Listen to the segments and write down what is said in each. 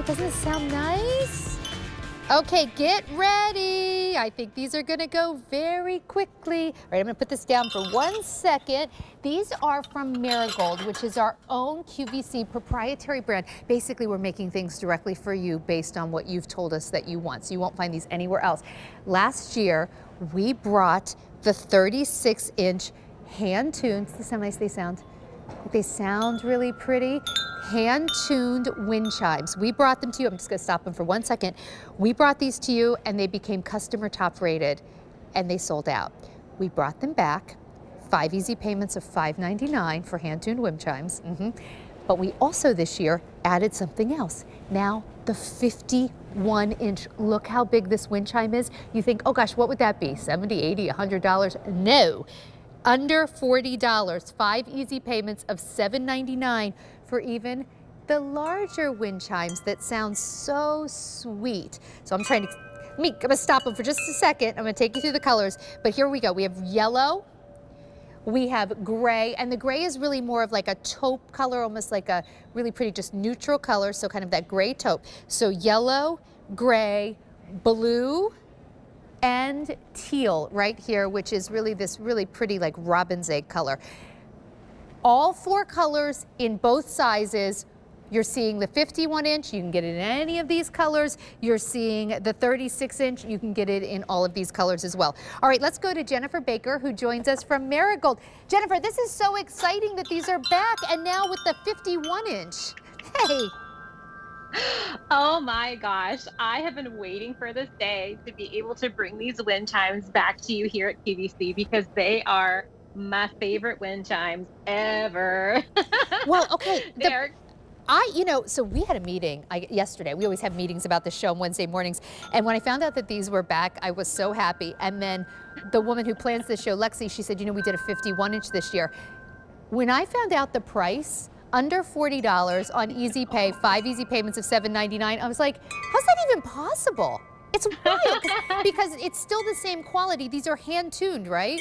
Doesn't it sound nice? Okay, get ready. I think these are gonna go very quickly. All right, I'm gonna put this down for 1 second. These are from Marigold, which is our own QVC proprietary brand. Basically, we're making things directly for you based on what you've told us that you want. So you won't find these anywhere else. Last year, we brought the 36-inch hand-tuned, does this how nice they sound? They sound really pretty. Hand-tuned wind chimes. We brought them to you. I'm just going to stop them for 1 second. We brought these to you and they became customer top rated and they sold out. We brought them back. 5 easy payments of $5.99 for hand-tuned wind chimes. But we also this year added something else. Now the 51-inch. Look how big this wind chime is. You think, oh gosh, what would that be? $70, $80, $100? No. Under $40, 5 easy payments of $7.99 for even the larger wind chimes that sound so sweet. So I'm gonna stop them for just a second. I'm gonna take you through the colors, but here we go. We have yellow, we have gray, and the gray is really more of like a taupe color, almost like a really pretty, just neutral color, so kind of that gray taupe. So yellow, gray, blue, and teal right here, which is really this really pretty like robin's egg color. All 4 colors in both sizes. You're seeing the 51-inch, you can get it in any of these colors. You're seeing the 36-inch, you can get it in all of these colors as well. All right, let's go to Jennifer Baker, who joins us from Marigold. Jennifer, this is so exciting that these are back, and now with the 51-inch. Hey. Oh my gosh, I have been waiting for this day to be able to bring these wind chimes back to you here at QVC because they are my favorite wind chimes ever. Well, okay. They're So we had a meeting yesterday. We always have meetings about the show on Wednesday mornings. And when I found out that these were back, I was so happy. And then the woman who plans the show, Lexi, she said, we did a 51-inch this year. When I found out the price, under $40 on easy pay, 5 easy payments of $7.99, I was like, how's that even possible? It's wild because it's still the same quality. These are hand-tuned, right?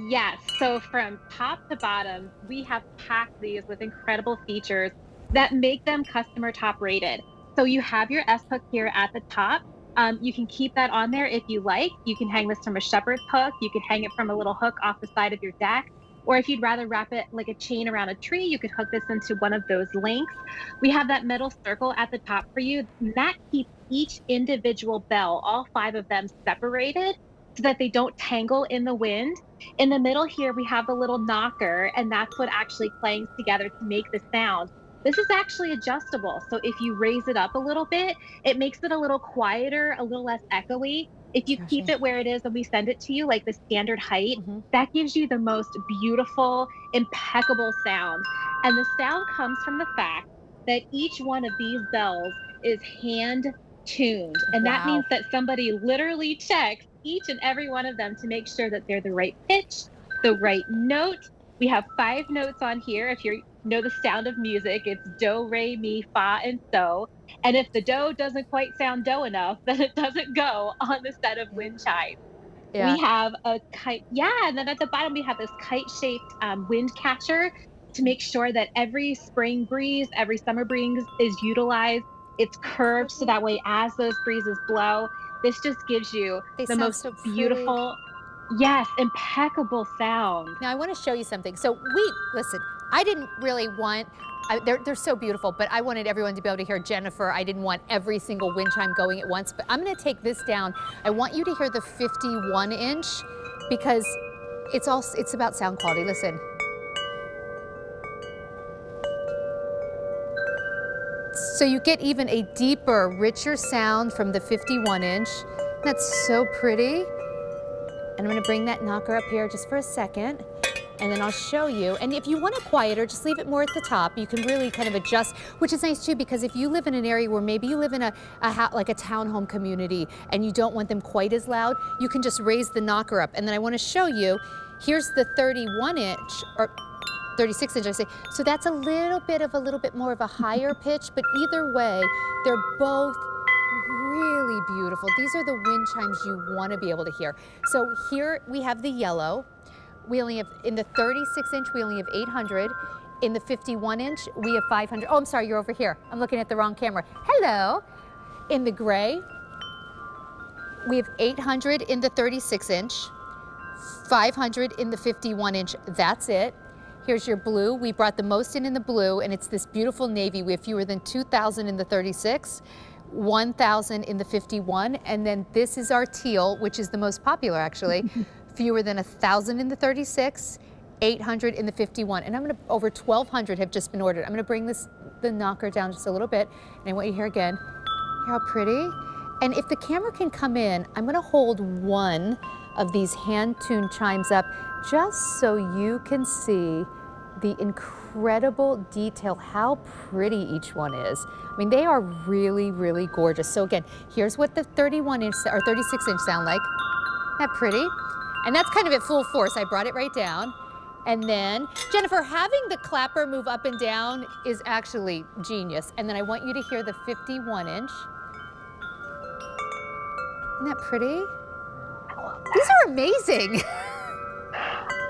Yes. So from top to bottom, we have packed these with incredible features that make them customer top rated. So you have your S hook here at the top. You can keep that on there if you like. You can hang this from a shepherd's hook. You can hang it from a little hook off the side of your deck. Or if you'd rather wrap it like a chain around a tree, you could hook this into one of those links. We have that metal circle at the top for you. And that keeps each individual bell, all 5 of them, separated so that they don't tangle in the wind. In the middle here, we have the little knocker, and that's what actually clangs together to make the sound. This is actually adjustable. So if you raise it up a little bit, it makes it a little quieter, a little less echoey. If you keep it where it is and we send it to you, like the standard height, that gives you the most beautiful, impeccable sound. And the sound comes from the fact that each one of these bells is hand tuned. And that means that somebody literally checks each and every one of them to make sure that they're the right pitch, the right note. We have 5 notes on here. If you know the sound of music, it's do, re, mi, fa, and so. And if the do doesn't quite sound do enough, then it doesn't go on the set of wind chimes. Yeah. We have a kite, and then at the bottom we have this kite-shaped wind catcher to make sure that every spring breeze, every summer breeze is utilized. It's curved so that way as those breezes blow, this just gives you the most beautiful, yes, impeccable sound. Now I want to show you something. So listen, I didn't really want, they're so beautiful, but I wanted everyone to be able to hear Jennifer. I didn't want every single wind chime going at once, but I'm going to take this down. I want you to hear the 51-inch because it's about sound quality. Listen. So you get even a deeper, richer sound from the 51-inch. That's so pretty. And I'm going to bring that knocker up here just for a second. And then I'll show you. And if you want it quieter, just leave it more at the top. You can really kind of adjust, which is nice too, because if you live in an area where maybe you live in like a townhome community and you don't want them quite as loud, you can just raise the knocker up. And then I want to show you, here's the 31-inch, or 36-inch, I say. So that's a little bit more of a higher pitch, but either way, they're both really beautiful. These are the wind chimes you want to be able to hear. So here we have the yellow. We only have, in the 36-inch, we only have 800. In the 51 inch, we have 500. Oh, I'm sorry, you're over here. I'm looking at the wrong camera. Hello. In the gray, we have 800 in the 36 inch, 500 in the 51 inch. That's it. Here's your blue. We brought the most in the blue, and it's this beautiful navy. We have fewer than 2,000 in the 36, 1,000 in the 51, and then this is our teal, which is the most popular actually. Fewer than 1,000 in the 36, 800 in the 51, and I'm going to over 1,200 have just been ordered. I'm going to bring the knocker down just a little bit, and I want you to hear again. Hear how pretty? And if the camera can come in, I'm going to hold one of these hand-tuned chimes up just so you can see the incredible detail, how pretty each one is. I mean, they are really, really gorgeous. So again, here's what the 31 inch or 36 inch sound like. Isn't that pretty? And that's kind of at full force. I brought it right down. And then, Jennifer, having the clapper move up and down is actually genius. And then I want you to hear the 51 inch. Isn't that pretty? These are amazing.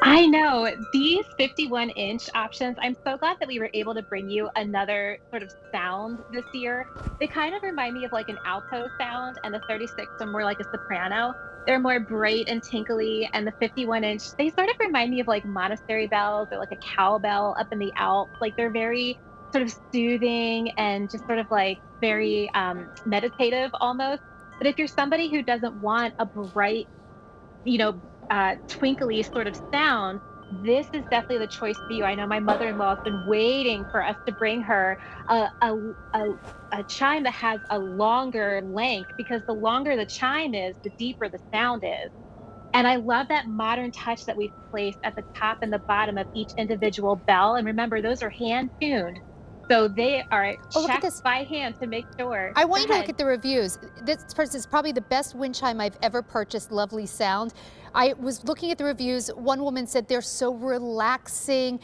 I know. These 51 inch options, I'm so glad that we were able to bring you another sort of sound this year. They kind of remind me of like an alto sound, and the 36 are more like a soprano. They're more bright and tinkly, and the 51 inch, they sort of remind me of like monastery bells or like a cowbell up in the Alps. Like they're very sort of soothing and just sort of like very meditative almost. But if you're somebody who doesn't want a bright, twinkly sort of sound, this is definitely the choice for you. I know my mother-in-law has been waiting for us to bring her a chime that has a longer length, because the longer the chime is, the deeper the sound is. And I love that modern touch that we've placed at the top and the bottom of each individual bell. And remember, those are hand-tuned. So they are checked by hand to make sure. I want you to look at the reviews. This person is probably the best wind chime I've ever purchased. Lovely sound. I was looking at the reviews. One woman said they're so relaxing.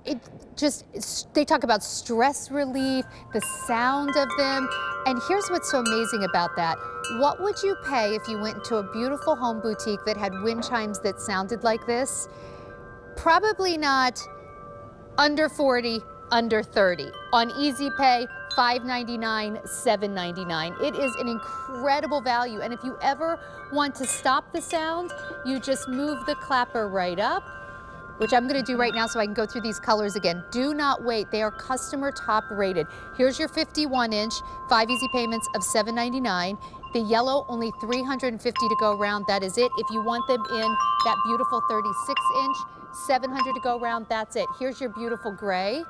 They talk about stress relief, the sound of them. And here's what's so amazing about that. What would you pay if you went into a beautiful home boutique that had wind chimes that sounded like this? Probably not under 40, under 30. On Easy Pay, $5.99, $7.99. It is an incredible value. And if you ever want to stop the sound, you just move the clapper right up, which I'm going to do right now so I can go through these colors again. Do not wait. They are customer top rated. Here's your 51 inch, 5 easy payments of $7.99. The yellow, only 350 to go around. That is it. If you want them in that beautiful 36 inch, 700 to go around. That's it. Here's your beautiful gray.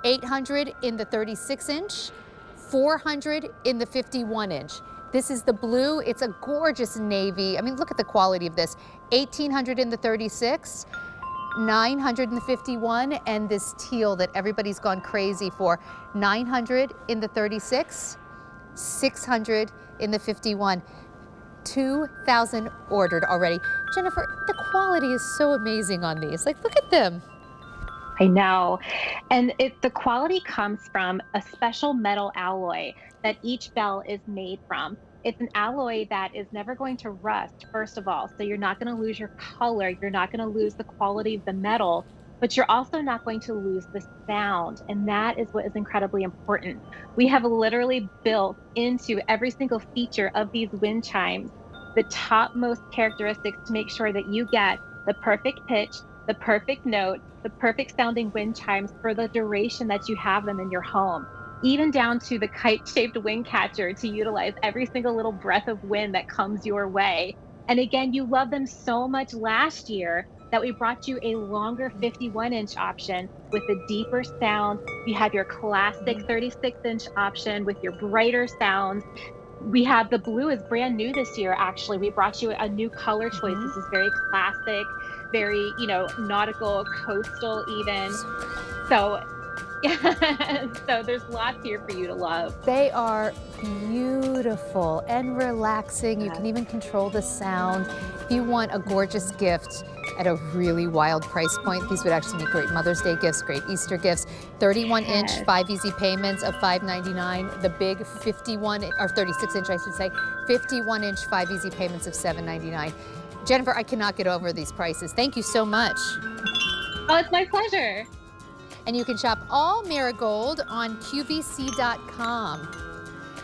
800 in the 36 inch, 400 in the 51 inch. This is the blue. It's a gorgeous navy. I mean, look at the quality of this. 1,800 in the 36, 900 in the 51, and this teal that everybody's gone crazy for. 900 in the 36, 600 in the 51. 2,000 ordered already. Jennifer, the quality is so amazing on these. Like, look at them. I know. And the quality comes from a special metal alloy that each bell is made from. It's an alloy that is never going to rust, first of all. So you're not going to lose your color. You're not going to lose the quality of the metal, but you're also not going to lose the sound. And that is what is incredibly important. We have literally built into every single feature of these wind chimes the topmost characteristics to make sure that you get the perfect pitch, the perfect note, the perfect sounding wind chimes for the duration that you have them in your home, even down to the kite-shaped wind catcher to utilize every single little breath of wind that comes your way. And again, you loved them so much last year that we brought you a longer 51 inch option with a deeper sound. You have your classic 36 inch option with your brighter sounds. We have the blue is brand new this year, actually. We brought you a new color choice. This is very classic, very, nautical, coastal even. So, so there's lots here for you to love. They are beautiful and relaxing. You can even control the sound. If you want a gorgeous gift at a really wild price point, these would actually make great Mother's Day gifts, great Easter gifts. 31 inch, 5 easy payments of $5.99. The big 51, or 36 inch, I should say, 51 inch, 5 easy payments of $7.99. Jennifer, I cannot get over these prices. Thank you so much. Oh, it's my pleasure. And you can shop all Marigold on QVC.com.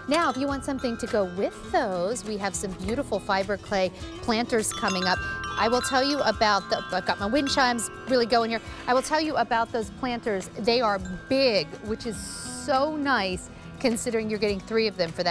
Now, if you want something to go with those, we have some beautiful fiber clay planters coming up. I will tell you about I've got my wind chimes really going here. I will tell you about those planters. They are big, which is so nice considering you're getting 3 of them for that.